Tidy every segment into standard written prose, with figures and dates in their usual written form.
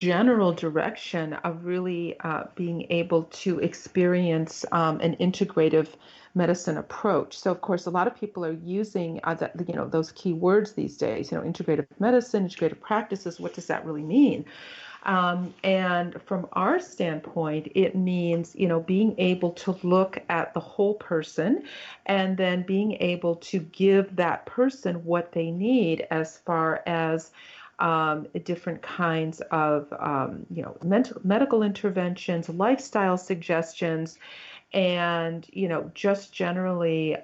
general direction of really being able to experience an integrative medicine approach. So, of course, a lot of people are using those key words these days. Integrative medicine, integrative practices. What does that really mean? And from our standpoint, it means, being able to look at the whole person and then being able to give that person what they need as far as different kinds of, medical interventions, lifestyle suggestions, and, just generally,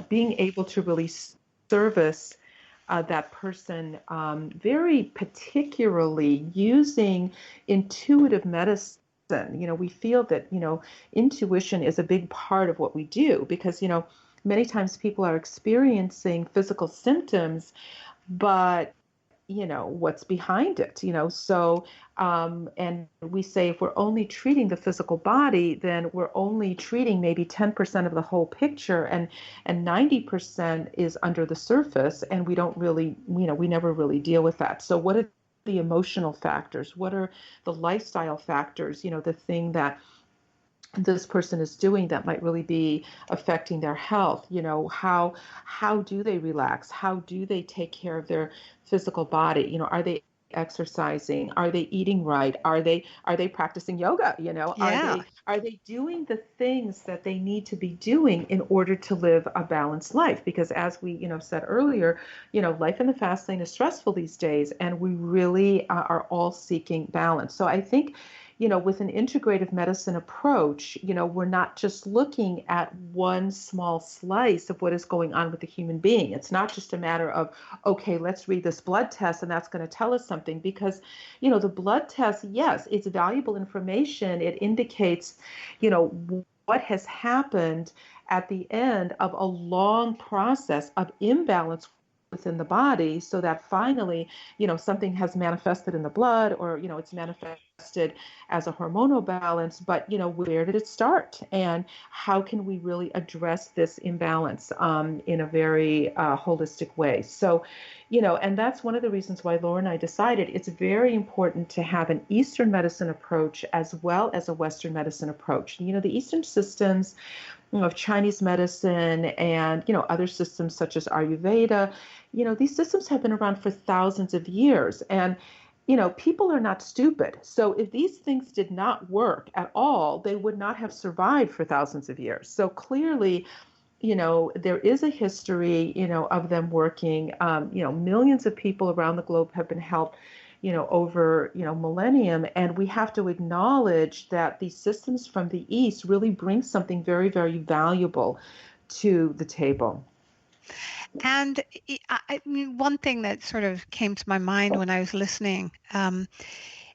being able to really service that person very particularly using intuitive medicine. We feel that, intuition is a big part of what we do because, many times people are experiencing physical symptoms, but what's behind it, so and we say if we're only treating the physical body, then we're only treating maybe 10% of the whole picture, and 90% is under the surface, and we don't really, we never really deal with that. So what are the emotional factors? What are the lifestyle factors? The thing that this person is doing that might really be affecting their health. How do they relax? How do they take care of their physical body? Are they exercising? Are they eating right? Are they practicing yoga? are Yeah. they are they doing the things that they need to be doing in order to live a balanced life? Because as we said earlier, life in the fast lane is stressful these days, and we really are all seeking balance. So I think, with an integrative medicine approach, we're not just looking at one small slice of what is going on with the human being. It's not just a matter of, okay, let's read this blood test and that's going to tell us something, because, the blood test, yes, it's valuable information. It indicates, what has happened at the end of a long process of imbalance within the body, so that finally, something has manifested in the blood, or, it's manifested as a hormonal balance. But, where did it start? And how can we really address this imbalance in a very holistic way? So, and that's one of the reasons why Laura and I decided it's very important to have an Eastern medicine approach as well as a Western medicine approach. The Eastern systems, of Chinese medicine and, other systems such as Ayurveda, these systems have been around for thousands of years. And, people are not stupid. So if these things did not work at all, they would not have survived for thousands of years. So clearly, there is a history, of them working. Millions of people around the globe have been helped, over, millennium. And we have to acknowledge that these systems from the East really bring something very, very valuable to the table. And I mean, one thing that sort of came to my mind when I was listening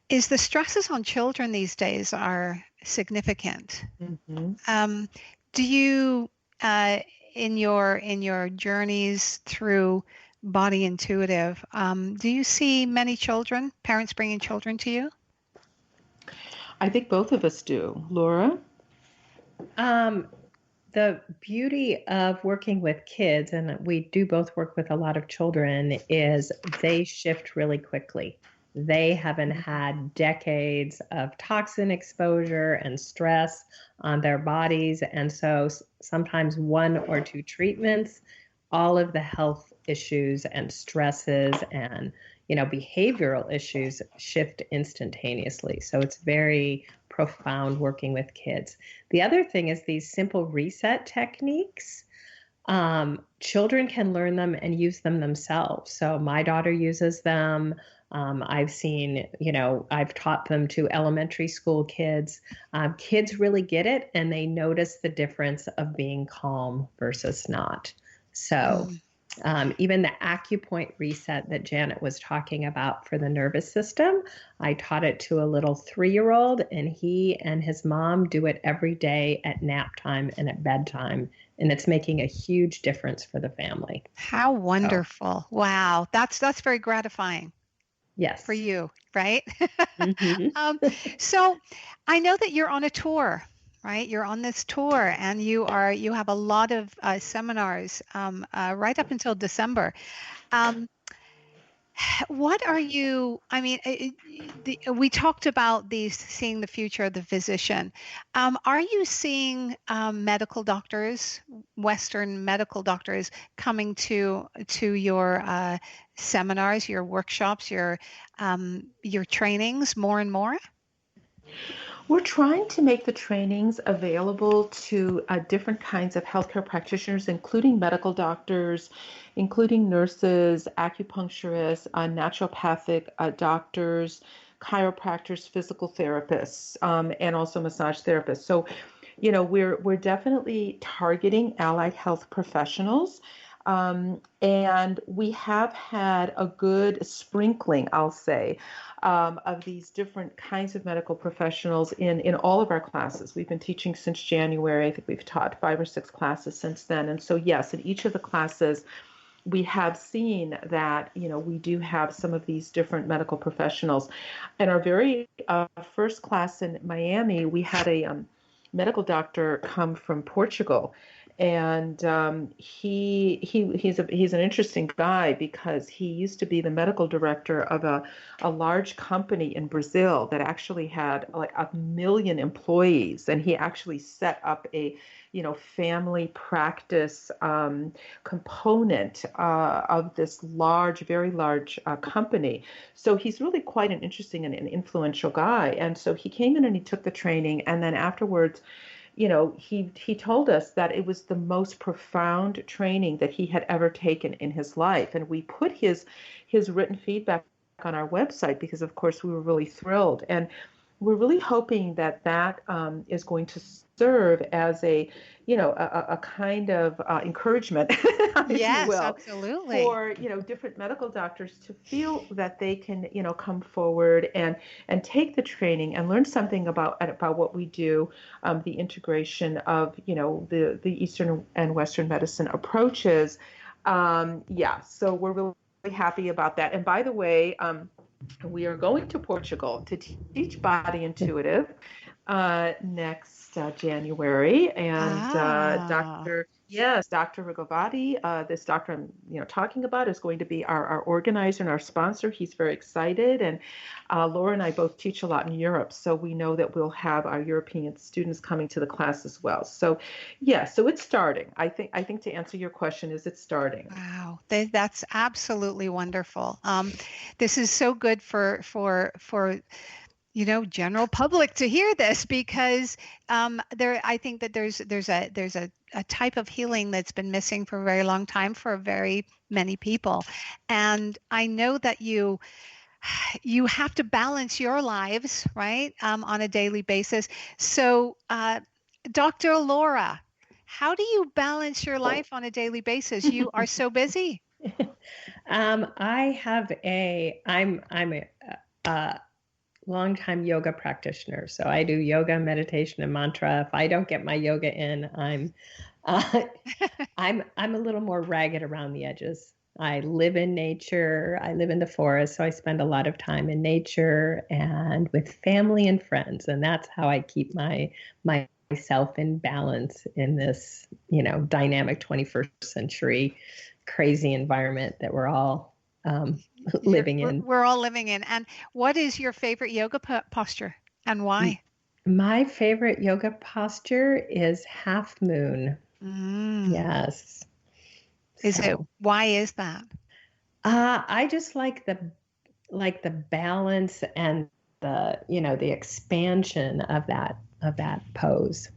is the stresses on children these days are significant. Mm-hmm. Um, do you, uh, in your journeys through Body Intuitive, do you see many children, parents bringing children to you? I think both of us do. Laura? Um, the beauty of working with kids, and we do both work with a lot of children, is they shift really quickly. They haven't had decades of toxin exposure and stress on their bodies. And so sometimes one or two treatments, all of the health issues and stresses and behavioral issues shift instantaneously. So it's very profound working with kids. The other thing is these simple reset techniques. Children can learn them and use them themselves. So my daughter uses them. I've seen, I've taught them to elementary school kids. Kids really get it, and they notice the difference of being calm versus not. So even the acupoint reset that Janet was talking about for the nervous system, I taught it to a little 3-year-old, and he and his mom do it every day at nap time and at bedtime. And it's making a huge difference for the family. How So, wonderful. Wow. That's very gratifying for yes. you, right? Hmm. Um, so I know that you're on a tour, right? You're on this tour, and you have a lot of seminars right up until December. Um, What are you, I mean, we talked about seeing the future of the physician. Are you seeing medical doctors, Western medical doctors, coming to your seminars, your workshops, your trainings more and more? We're trying to make the trainings available to different kinds of healthcare practitioners, including medical doctors, including nurses, acupuncturists, naturopathic doctors, chiropractors, physical therapists, and also massage therapists. So, we're definitely targeting allied health professionals. And we have had a good sprinkling, I'll say, of these different kinds of medical professionals in all of our classes. We've been teaching since January. I think we've taught 5 or 6 classes since then. And so, yes, in each of the classes, we have seen that, we do have some of these different medical professionals. In our very first class in Miami, we had a medical doctor come from Portugal. And he's an interesting guy because he used to be the medical director of a large company in Brazil that actually had like 1 million employees, and he actually set up a family practice component of this large, very large company. So he's really quite an interesting and an influential guy. And so he came in and he took the training, and then afterwards, he told us that it was the most profound training that he had ever taken in his life. And we put his written feedback on our website because, of course, we were really thrilled. And we're really hoping that is going to serve as a kind of encouragement, if you Yes, will, absolutely. for different medical doctors to feel that they can come forward and take the training and learn something about what we do, the integration of the Eastern and Western medicine approaches. So we're really happy about that. And by the way, we are going to Portugal to teach Body Intuitive next January, and Dr. Rigovati, this doctor I'm talking about, is going to be our organizer and our sponsor. He's very excited, and Laura and I both teach a lot in Europe, so we know that we'll have our European students coming to the class as well. So, so it's starting. I think to answer your question, is it's starting. Wow, that's absolutely wonderful. This is so good for general public to hear this, because I think that there's a type of healing that's been missing for a very long time for very many people. And I know that you have to balance your lives, right, on a daily basis. So, Dr. Laura, how do you balance your life on a daily basis? You are so busy. I'm a longtime yoga practitioner. So I do yoga, meditation, and mantra. If I don't get my yoga in, I'm a little more ragged around the edges. I live in nature. I live in the forest, so I spend a lot of time in nature and with family and friends, and that's how I keep myself in balance in this, dynamic 21st century crazy environment that we're all living in. We're all living in. And what is your favorite yoga posture and why? My favorite yoga posture is half moon. Yes. Why is that? I just like the balance and the expansion of that pose.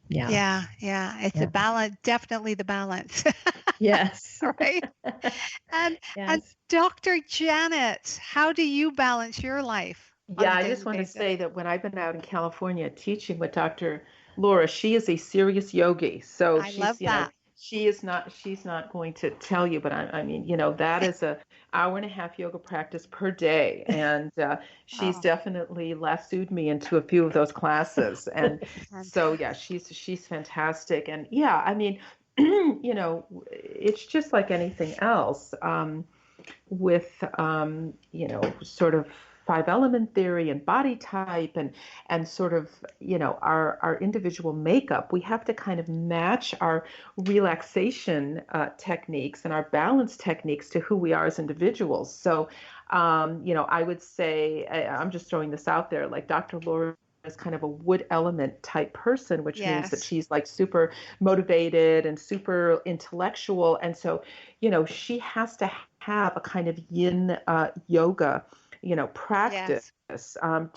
Yeah. It's a balance, definitely the balance. Yes. Right. And Dr. Janet, how do you balance your life? Yeah, I just want to say that when I've been out in California teaching with Dr. Laura, she is a serious yogi. So she's not going to tell you, but I mean, that is an hour-and-a-half yoga practice per day. And she's definitely lassoed me into a few of those classes. And so, she's fantastic. And I mean, it's just like anything else with, sort of five element theory and body type and sort of, our individual makeup, we have to kind of match our relaxation techniques and our balance techniques to who we are as individuals. So, I would say, I'm just throwing this out there, like Dr. Laura is kind of a wood element type person, which means that Yes. she's like super motivated and super intellectual. And so, she has to have a kind of yin yoga, practice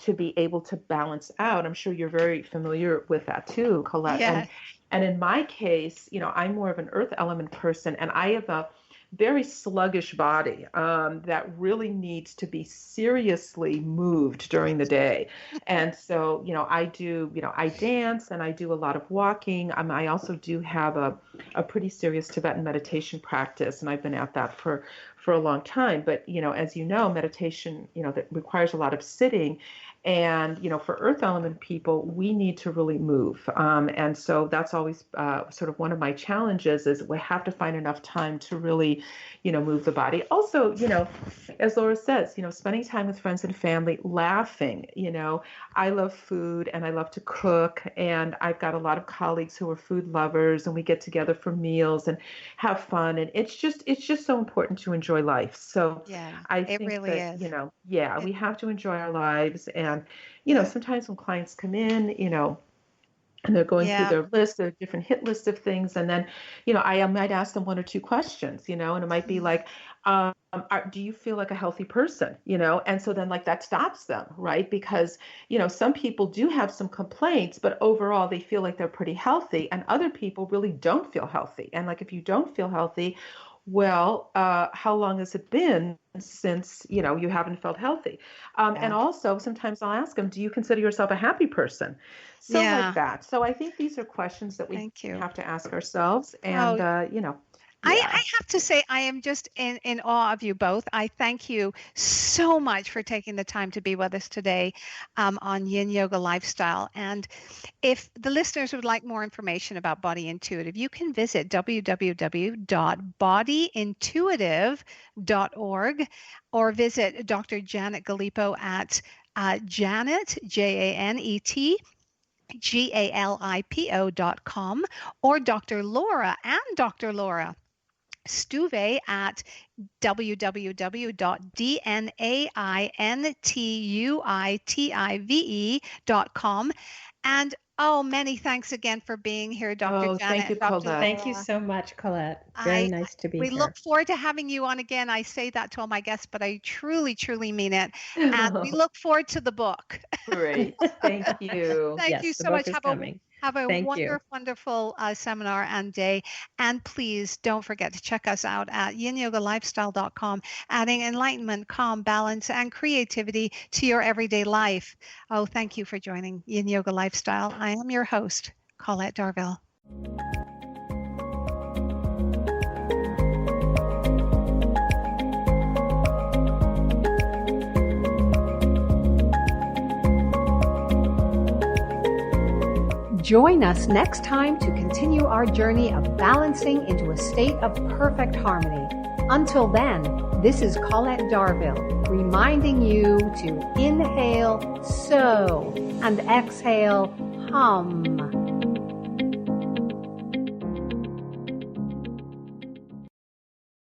to be able to balance out. I'm sure you're very familiar with that too, Colette. Yes. And in my case, I'm more of an earth element person, and I have a very sluggish body that really needs to be seriously moved during the day. And so, I dance and I do a lot of walking. I also do have a pretty serious Tibetan meditation practice, and I've been at that for a long time. But, as you know, meditation, that requires a lot of sitting. And, for earth element people, we need to really move. And so that's always sort of one of my challenges is we have to find enough time to really, move the body. Also, as Laura says, spending time with friends and family, laughing, I love food and I love to cook. And I've got a lot of colleagues who are food lovers, and we get together for meals and have fun. And it's just so important to enjoy life. So I think really that, is. we have to enjoy our lives. And, sometimes when clients come in, and they're going through their list, their different hit list of things. And then, I might ask them one or two questions, and it might be like, do you feel like a healthy person? And so then like that stops them, right? Because, some people do have some complaints, but overall they feel like they're pretty healthy, and other people really don't feel healthy. And like, if you don't feel healthy, well, how long has it been since, you haven't felt healthy? And also sometimes I'll ask them, do you consider yourself a happy person? So like that. So I think these are questions that we have to ask ourselves. And, I have to say, I am just in awe of you both. I thank you so much for taking the time to be with us today on Yin Yoga Lifestyle. And if the listeners would like more information about Body Intuitive, you can visit www.BODYINTUITIVE.org or visit Dr. Janet Galipo at Janet, Janet, Galipo.com, or Dr. Laura Stuve at www.DNAINTUITIVE.com. And many thanks again for being here, Dr. Janet. Thank you, Colette. Thank you so much, Colette. Very nice to be here. We look forward to having you on again. I say that to all my guests, but I truly, truly mean it. And we look forward to the book. Great. Thank you. Thank you so much. Have a Thank wonderful seminar and day. And please don't forget to check us out at yinyogalifestyle.com, adding enlightenment, calm, balance, and creativity to your everyday life. Oh, thank you for joining Yin Yoga Lifestyle. I am your host, Colette Darville. Join us next time to continue our journey of balancing into a state of perfect harmony. Until then, this is Colette Darville, reminding you to inhale, sow, and exhale, hum.